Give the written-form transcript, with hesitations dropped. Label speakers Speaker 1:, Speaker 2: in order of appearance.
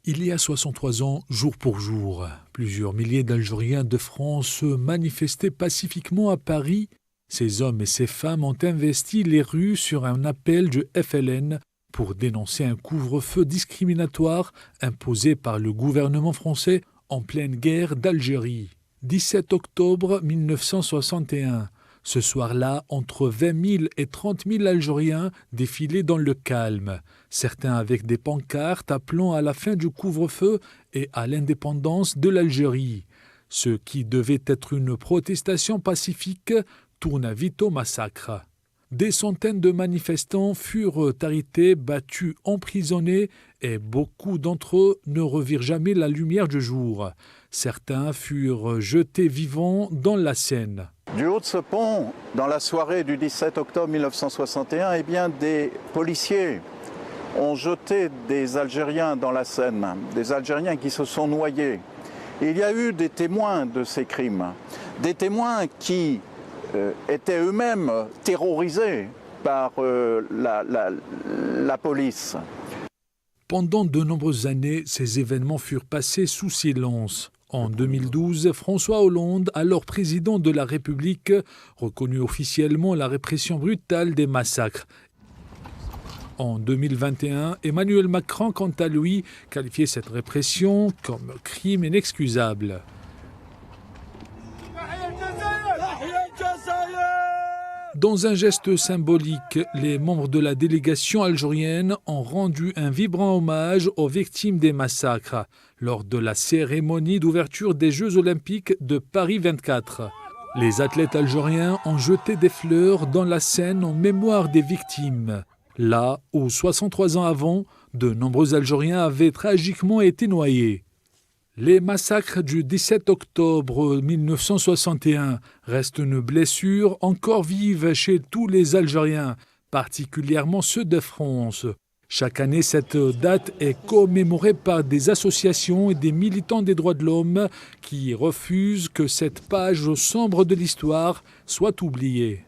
Speaker 1: Il y a 63 ans, jour pour jour, plusieurs milliers d'Algériens de France se manifestaient pacifiquement à Paris. Ces hommes et ces femmes ont investi les rues sur un appel du FLN pour dénoncer un couvre-feu discriminatoire imposé par le gouvernement français en pleine guerre d'Algérie. 17 octobre 1961. Ce soir-là, entre 20 000 et 30 000 Algériens défilaient dans le calme, certains avec des pancartes appelant à la fin du couvre-feu et à l'indépendance de l'Algérie. Ce qui devait être une protestation pacifique tourna vite au massacre. Des centaines de manifestants furent arrêtés, battus, emprisonnés et beaucoup d'entre eux ne revirent jamais la lumière du jour. Certains furent jetés vivants dans la Seine.
Speaker 2: Du haut de ce pont, dans la soirée du 17 octobre 1961, eh bien, des policiers ont jeté des Algériens dans la Seine, des Algériens qui se sont noyés. Et il y a eu des témoins de ces crimes, des témoins qui étaient eux-mêmes terrorisés par la police.
Speaker 1: Pendant de nombreuses années, ces événements furent passés sous silence. En 2012, François Hollande, alors président de la République, reconnut officiellement la répression brutale des massacres. En 2021, Emmanuel Macron, quant à lui, qualifiait cette répression comme crime inexcusable. Dans un geste symbolique, les membres de la délégation algérienne ont rendu un vibrant hommage aux victimes des massacres lors de la cérémonie d'ouverture des Jeux olympiques de Paris 24. Les athlètes algériens ont jeté des fleurs dans la Seine en mémoire des victimes, là où 63 ans avant, de nombreux Algériens avaient tragiquement été noyés. Les massacres du 17 octobre 1961 restent une blessure encore vive chez tous les Algériens, particulièrement ceux de France. Chaque année, cette date est commémorée par des associations et des militants des droits de l'homme qui refusent que cette page sombre de l'histoire soit oubliée.